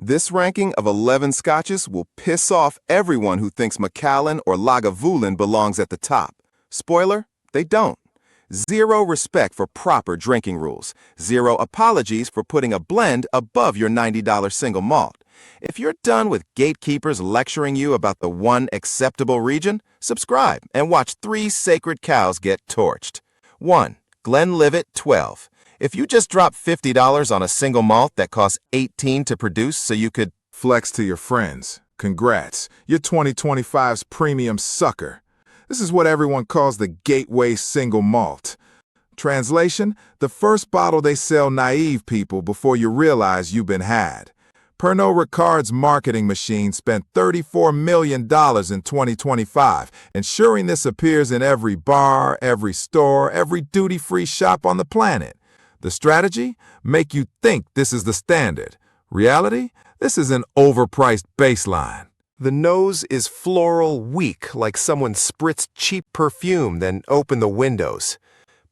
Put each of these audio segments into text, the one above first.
This ranking of 11 scotches will piss off everyone who thinks Macallan or Lagavulin belongs at the top. Spoiler, they don't. Zero respect for proper drinking rules. Zero apologies for putting a blend above your $90 single malt. If you're done with gatekeepers lecturing you about the one acceptable region, subscribe and watch 3 sacred cows get torched. 1. Glenlivet 12. If you just dropped $50 on a single malt that costs $18 to produce so you could flex to your friends, congrats, you're 2025's premium sucker. This is what everyone calls the gateway single malt. Translation, the first bottle they sell naive people before you realize you've been had. Pernod Ricard's marketing machine spent $34 million in 2025, ensuring this appears in every bar, every store, every duty-free shop on the planet. The strategy? Make you think this is the standard. Reality? This is an overpriced baseline. The nose is floral weak, like someone spritzed cheap perfume, then opened the windows.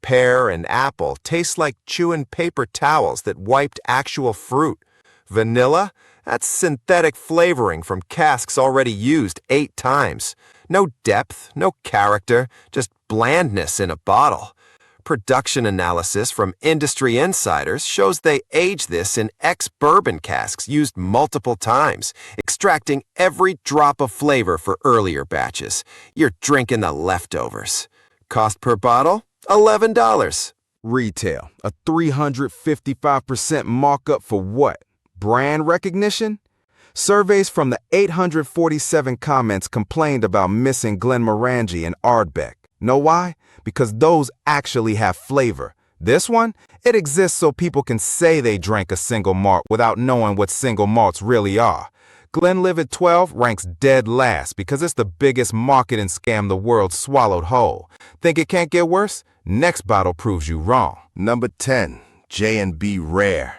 Pear and apple taste like chewing paper towels that wiped actual fruit. Vanilla? That's synthetic flavoring from casks already used 8 times. No depth, no character, just blandness in a bottle. Production analysis from industry insiders shows they aged this in ex-bourbon casks used multiple times, extracting every drop of flavor for earlier batches. You're drinking the leftovers. Cost per bottle? $11. Retail, a 355% markup for what? Brand recognition? Surveys from the 847 comments complained about missing Glenmorangie and Ardbeg. Know why? Because those actually have flavor. This one, it exists so people can say they drank a single malt without knowing what single malts really are. Glenlivet 12 ranks dead last because it's the biggest marketing scam the world swallowed whole. Think it can't get worse? Next bottle proves you wrong. Number 10, J&B Rare.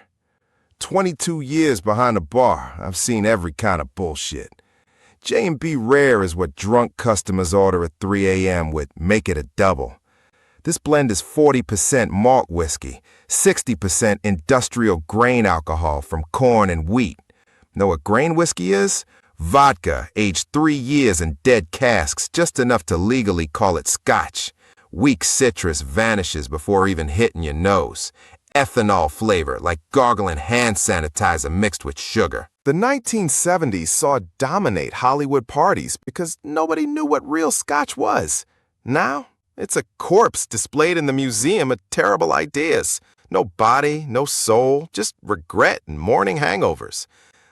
22 years behind the bar, I've seen every kind of bullshit. J&B Rare is what drunk customers order at 3 a.m. with Make It a Double. This blend is 40% malt whiskey, 60% industrial grain alcohol from corn and wheat. Know what grain whiskey is? Vodka, aged 3 years in dead casks, just enough to legally call it Scotch. Weak citrus vanishes before even hitting your nose. Ethanol flavor, like gargling hand sanitizer mixed with sugar. The 1970s saw it dominate Hollywood parties because nobody knew what real Scotch was. Now, it's a corpse displayed in the Museum of Terrible Ideas. No body, no soul, just regret and morning hangovers.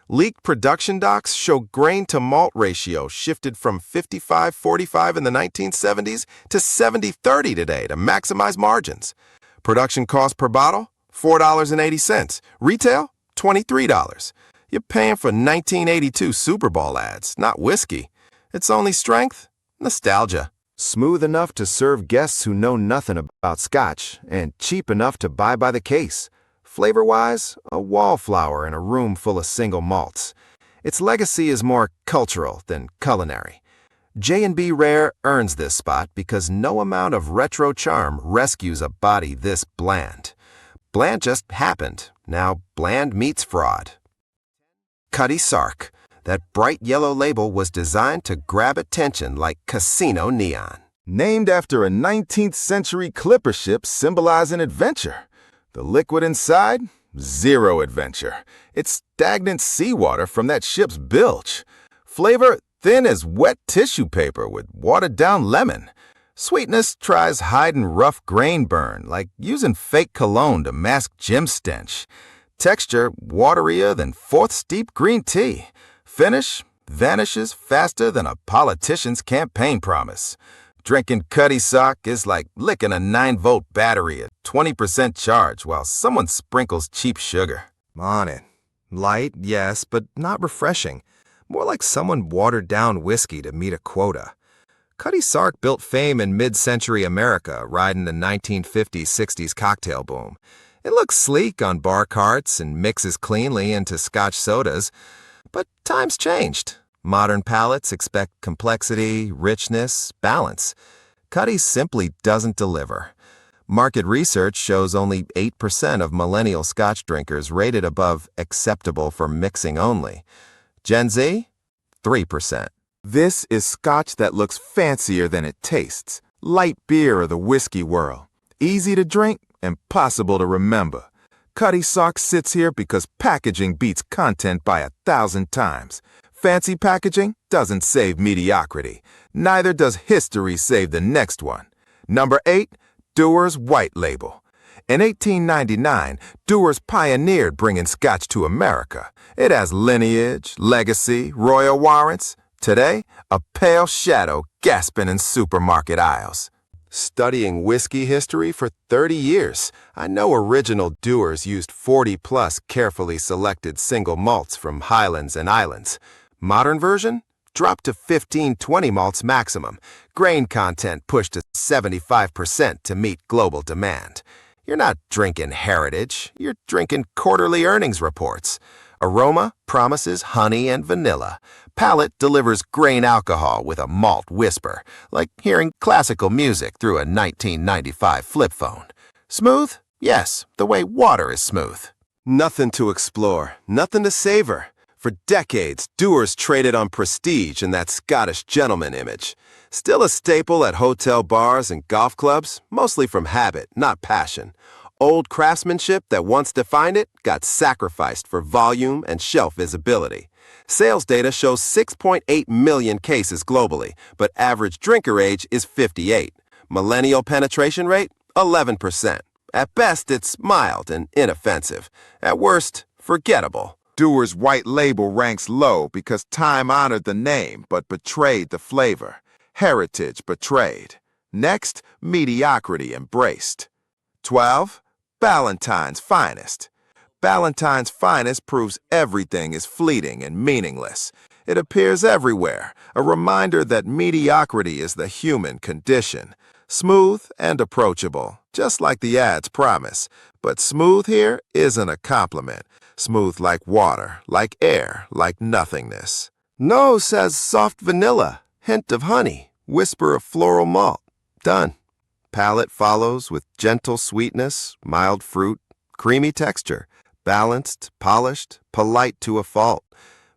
Leaked production docs show grain-to-malt ratio shifted from 55-45 in the 1970s to 70-30 today to maximize margins. Production cost per bottle? $4.80. Retail? $23. You're paying for 1982 Super Bowl ads, not whiskey. Its only strength? Nostalgia. Smooth enough to serve guests who know nothing about Scotch, and cheap enough to buy by the case. Flavor-wise, a wallflower in a room full of single malts. Its legacy is more cultural than culinary. J&B Rare earns this spot because no amount of retro charm rescues a body this bland. Bland just happened. Now bland meets fraud. Cutty Sark. That bright yellow label was designed to grab attention like casino neon. Named after a 19th century clipper ship symbolizing adventure. The liquid inside? Zero adventure. It's stagnant seawater from that ship's bilge. Flavor? Thin as wet tissue paper with watered-down lemon. Sweetness tries hiding rough grain burn, like using fake cologne to mask gym stench. Texture waterier than fourth steep green tea. Finish vanishes faster than a politician's campaign promise. Drinking Cutty Sock is like licking a 9-volt battery at 20% charge while someone sprinkles cheap sugar. On it. Light, yes, but not refreshing. More like someone watered down whiskey to meet a quota. Cutty Sark built fame in mid-century America, riding the 1950s-60s cocktail boom. It looks sleek on bar carts and mixes cleanly into Scotch sodas. But times changed. Modern palates expect complexity, richness, balance. Cutty simply doesn't deliver. Market research shows only 8% of millennial Scotch drinkers rate it above acceptable for mixing only. Gen Z? 3%. This is Scotch that looks fancier than it tastes. Light beer of the whiskey world. Easy to drink, impossible to remember. Cutty Sark sits here because packaging beats content by 1,000 times. Fancy packaging doesn't save mediocrity. Neither does history save the next one. Number 8, Dewar's White Label. In 1899, Dewar's pioneered bringing Scotch to America. It has lineage, legacy, royal warrants. Today, a pale shadow gasping in supermarket aisles. Studying whiskey history for 30 years, I know original Dewar's used 40-plus carefully selected single malts from Highlands and Islands. Modern version? Dropped to 15-20 malts maximum. Grain content pushed to 75% to meet global demand. You're not drinking heritage, you're drinking quarterly earnings reports. Aroma promises honey and vanilla. Palate delivers grain alcohol with a malt whisper, like hearing classical music through a 1995 flip phone. Smooth? Yes, the way water is smooth. Nothing to explore, nothing to savor. For decades, Dewar's traded on prestige and that Scottish gentleman image. Still a staple at hotel bars and golf clubs, mostly from habit, not passion. Old craftsmanship that once defined it got sacrificed for volume and shelf visibility. Sales data shows 6.8 million cases globally, but average drinker age is 58. Millennial penetration rate? 11%. At best, it's mild and inoffensive. At worst, forgettable. Dewar's White Label ranks low because time honored the name but betrayed the flavor. Heritage betrayed. Next, mediocrity embraced. 12. Ballantine's Finest. Ballantine's Finest proves everything is fleeting and meaningless. It appears everywhere, a reminder that mediocrity is the human condition. Smooth and approachable, just like the ads promise. But smooth here isn't a compliment. Smooth like water, like air, like nothingness. Nose says soft vanilla, hint of honey, whisper of floral malt. Done. Palate follows with gentle sweetness, mild fruit, creamy texture. Balanced, polished, polite to a fault.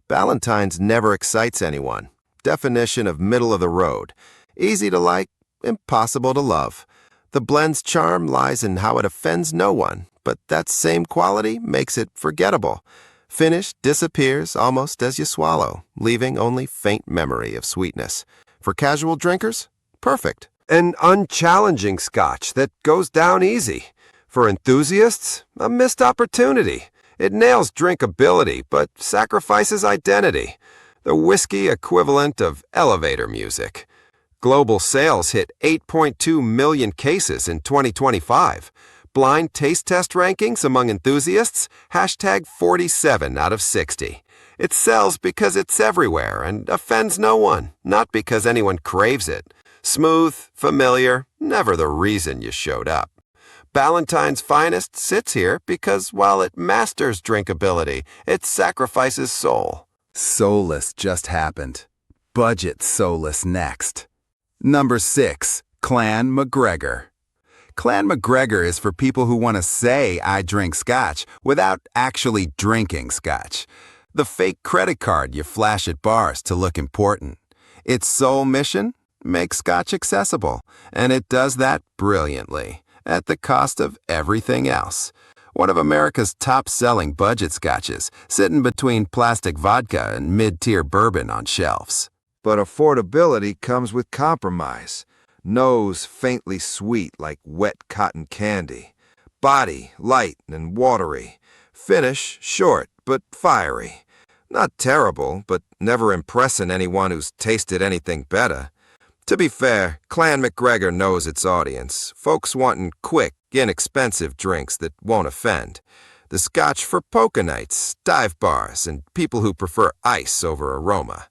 Ballantine's never excites anyone. Definition of middle of the road. Easy to like, impossible to love. The blend's charm lies in how it offends no one, but that same quality makes it forgettable. Finish disappears almost as you swallow, leaving only faint memory of sweetness. For casual drinkers, perfect. An unchallenging Scotch that goes down easy. For enthusiasts, a missed opportunity. It nails drinkability, but sacrifices identity. The whiskey equivalent of elevator music. Global sales hit 8.2 million cases in 2025. Blind taste test rankings among enthusiasts, hashtag 47 out of 60. It sells because it's everywhere and offends no one, not because anyone craves it. Smooth, familiar, never the reason you showed up. Ballantine's Finest sits here because while it masters drinkability, it sacrifices soul. Soulless just happened. Budget soulless next. Number 6, Clan MacGregor. Clan MacGregor is for people who want to say I drink Scotch without actually drinking Scotch. The fake credit card you flash at bars to look important. Its sole mission? Make Scotch accessible, and it does that brilliantly, at the cost of everything else. One of America's top-selling budget scotches, sitting between plastic vodka and mid-tier bourbon on shelves. But affordability comes with compromise. Nose faintly sweet like wet cotton candy. Body light and watery. Finish short but fiery. Not terrible, but never impressing anyone who's tasted anything better. To be fair, Clan MacGregor knows its audience. Folks wanting quick, inexpensive drinks that won't offend. The Scotch for poker nights, dive bars, and people who prefer ice over aroma.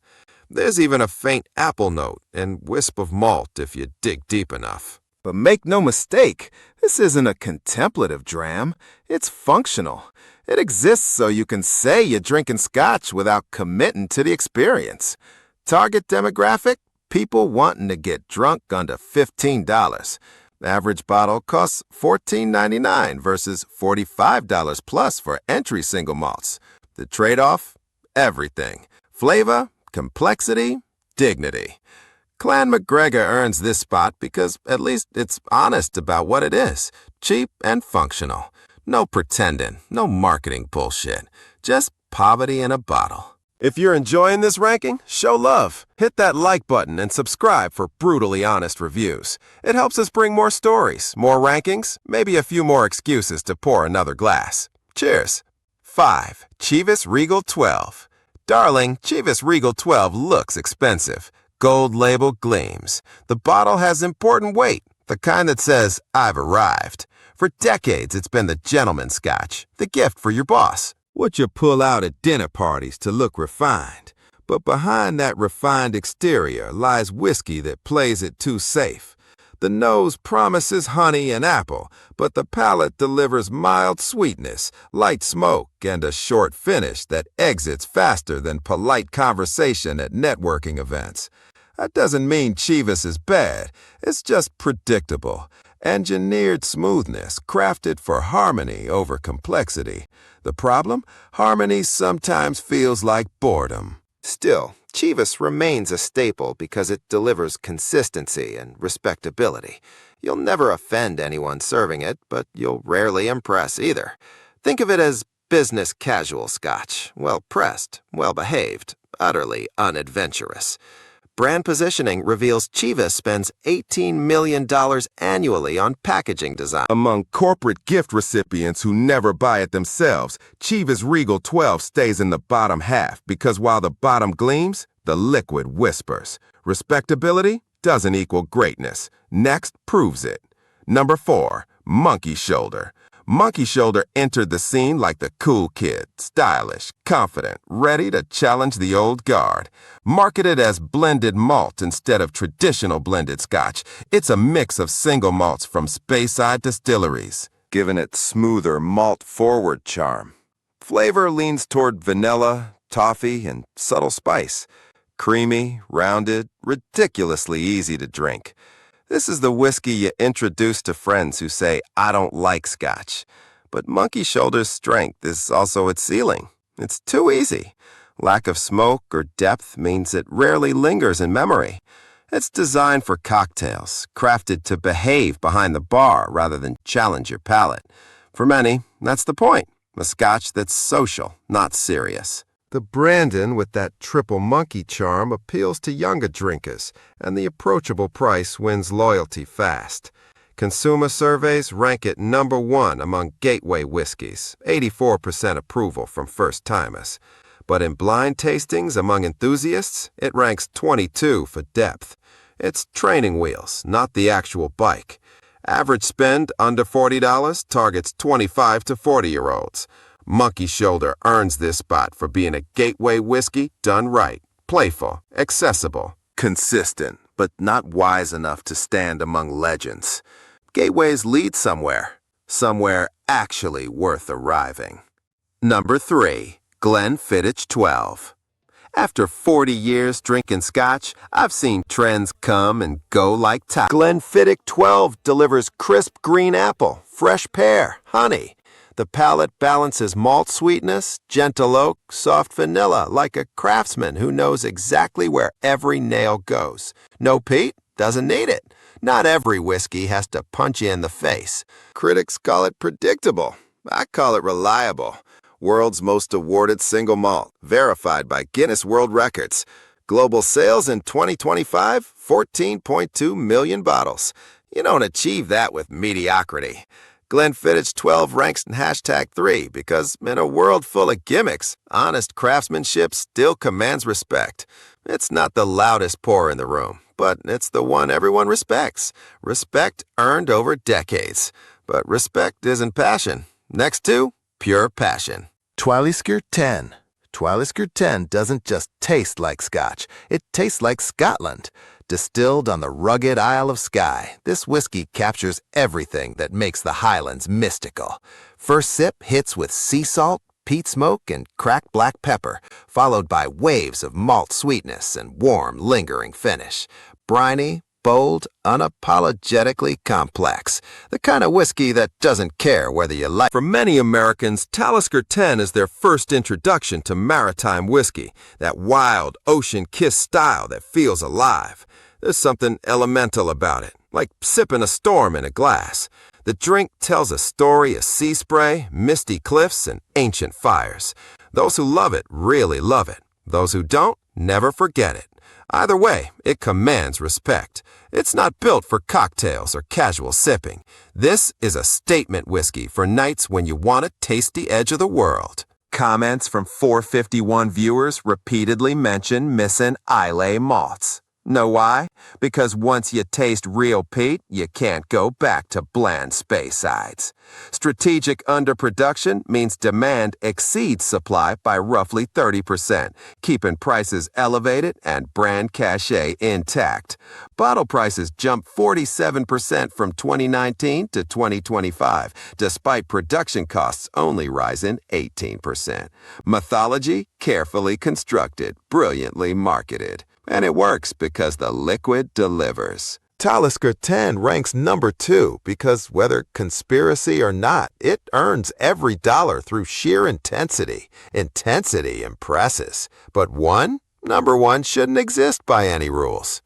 There's even a faint apple note and wisp of malt if you dig deep enough. But make no mistake, this isn't a contemplative dram. It's functional. It exists so you can say you're drinking Scotch without committing to the experience. Target demographic? People wanting to get drunk under $15. Average bottle costs $14.99 versus $45 plus for entry single malts. The trade-off? Everything. Flavor, complexity, dignity. Clan McGregor earns this spot because at least it's honest about what it is. Cheap and functional. No pretending, no marketing bullshit. Just poverty in a bottle. If you're enjoying this ranking, show love. Hit that like button and subscribe for brutally honest reviews. It helps us bring more stories, more rankings, maybe a few more excuses to pour another glass. Cheers. 5. Chivas Regal 12. Darling, Chivas Regal 12 looks expensive. Gold label gleams. The bottle has important weight, the kind that says, I've arrived. For decades, it's been the gentleman's scotch, the gift for your boss. What you pull out at dinner parties to look refined. But behind that refined exterior lies whiskey that plays it too safe. The nose promises honey and apple, but the palate delivers mild sweetness, light smoke, and a short finish that exits faster than polite conversation at networking events. That doesn't mean Chivas is bad, it's just predictable. Engineered smoothness, crafted for harmony over complexity. The problem? Harmony sometimes feels like boredom. Still, Chivas remains a staple because it delivers consistency and respectability. You'll never offend anyone serving it, but you'll rarely impress either. Think of it as business casual scotch, well-pressed, well-behaved, utterly unadventurous. Brand positioning reveals Chivas spends $18 million annually on packaging design. Among corporate gift recipients who never buy it themselves, Chivas Regal 12 stays in the bottom half because while the bottom gleams, the liquid whispers. Respectability doesn't equal greatness. Next proves it. Number 4, Monkey Shoulder. Monkey Shoulder entered the scene like the cool kid, stylish, confident, ready to challenge the old guard. Marketed as blended malt instead of traditional blended scotch, it's a mix of single malts from Speyside distilleries, giving it smoother malt-forward charm. Flavor leans toward vanilla, toffee, and subtle spice. Creamy, rounded, ridiculously easy to drink. This is the whiskey you introduce to friends who say, I don't like scotch. But Monkey Shoulder's strength is also its ceiling. It's too easy. Lack of smoke or depth means it rarely lingers in memory. It's designed for cocktails, crafted to behave behind the bar rather than challenge your palate. For many, that's the point. A scotch that's social, not serious. The Brandon with that triple monkey charm appeals to younger drinkers, and the approachable price wins loyalty fast. Consumer surveys rank it number 1 among gateway whiskeys, 84% approval from first-timers. But in blind tastings among enthusiasts, it ranks 22 for depth. It's training wheels, not the actual bike. Average spend under $40 targets 25 to 40-year-olds. Monkey Shoulder earns this spot for being a gateway whiskey done right, playful, accessible, consistent, but not wise enough to stand among legends. Gateways lead somewhere actually worth arriving. Number 3, Glenfiddich 12. After 40 years drinking scotch, I've seen trends come and go like tide. Glenfiddich 12 delivers crisp green apple, fresh pear, honey. The palate balances malt sweetness, gentle oak, soft vanilla, like a craftsman who knows exactly where every nail goes. No peat? Doesn't need it. Not every whiskey has to punch you in the face. Critics call it predictable. I call it reliable. World's most awarded single malt, verified by Guinness World Records. Global sales in 2025, 14.2 million bottles. You don't achieve that with mediocrity. Glenfiddich 12 ranks in #3 because in a world full of gimmicks, honest craftsmanship still commands respect. It's not the loudest pour in the room, but it's the one everyone respects. Respect earned over decades. But respect isn't passion. Next to, pure passion. Talisker 10. Talisker 10 doesn't just taste like scotch, it tastes like Scotland. Distilled on the rugged Isle of Skye, this whiskey captures everything that makes the Highlands mystical. First sip hits with sea salt, peat smoke, and cracked black pepper, followed by waves of malt sweetness and warm, lingering finish. Briny, bold, unapologetically complex. The kind of whiskey that doesn't care whether you like. For many Americans, Talisker 10 is their first introduction to maritime whiskey, that wild, ocean-kissed style that feels alive. There's something elemental about it, like sipping a storm in a glass. The drink tells a story of sea spray, misty cliffs, and ancient fires. Those who love it really love it. Those who don't, never forget it. Either way, it commands respect. It's not built for cocktails or casual sipping. This is a statement whiskey for nights when you want to taste the edge of the world. Comments from 451 viewers repeatedly mention missing Islay malts. Know why? Because once you taste real peat, you can't go back to bland Spaysides. Strategic underproduction means demand exceeds supply by roughly 30%, keeping prices elevated and brand cachet intact. Bottle prices jumped 47% from 2019 to 2025, despite production costs only rising 18%. Mythology, carefully constructed, brilliantly marketed. And it works because the liquid delivers. Talisker 10 ranks number 2 because whether conspiracy or not, it earns every dollar through sheer intensity. Intensity impresses. But number 1 shouldn't exist by any rules.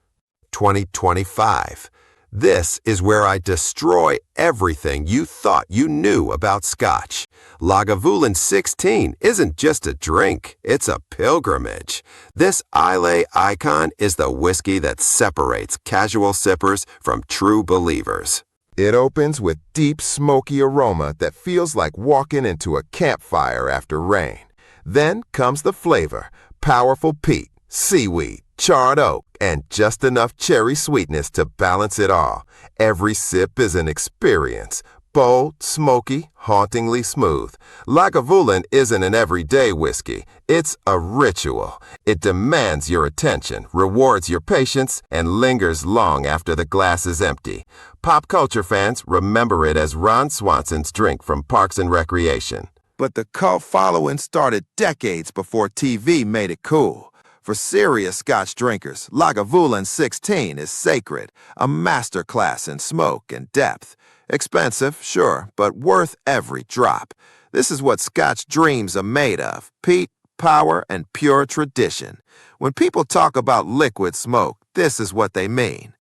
2025. This is where I destroy everything you thought you knew about Scotch. Lagavulin 16 isn't just a drink, it's a pilgrimage. This Islay icon is the whiskey that separates casual sippers from true believers. It opens with deep smoky aroma that feels like walking into a campfire after rain. Then comes the flavor, powerful peat, seaweed, charred oak, and just enough cherry sweetness to balance it all. Every sip is an experience. Bold, smoky, hauntingly smooth. Lagavulin isn't an everyday whiskey. It's a ritual. It demands your attention, rewards your patience, and lingers long after the glass is empty. Pop culture fans remember it as Ron Swanson's drink from Parks and Recreation. But the cult following started decades before TV made it cool. For serious Scotch drinkers, Lagavulin 16 is sacred, a masterclass in smoke and depth. Expensive, sure, but worth every drop. This is what Scotch dreams are made of: peat, power, and pure tradition. When people talk about liquid smoke, this is what they mean.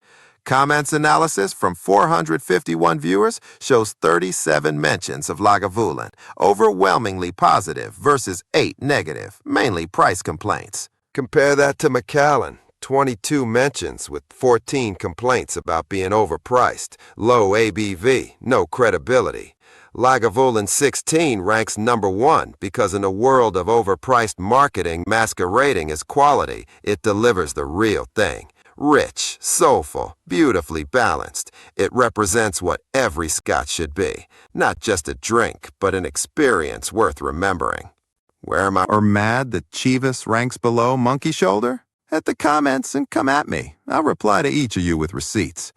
Comments analysis from 451 viewers shows 37 mentions of Lagavulin, overwhelmingly positive versus 8 negative, mainly price complaints. Compare that to Macallan, 22 mentions with 14 complaints about being overpriced, low ABV, no credibility. Lagavulin 16 ranks number 1 because in a world of overpriced marketing masquerading as quality, it delivers the real thing. Rich, soulful, beautifully balanced. It represents what every Scotch should be. Not just a drink, but an experience worth remembering. Where am I? Or mad that Chivas ranks below Monkey Shoulder? Hit the comments and come at me. I'll reply to each of you with receipts.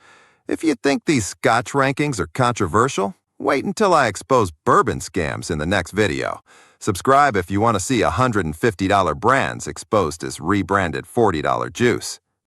If you think these Scotch rankings are controversial, wait until I expose bourbon scams in the next video. Subscribe if you want to see $150 brands exposed as rebranded $40 juice.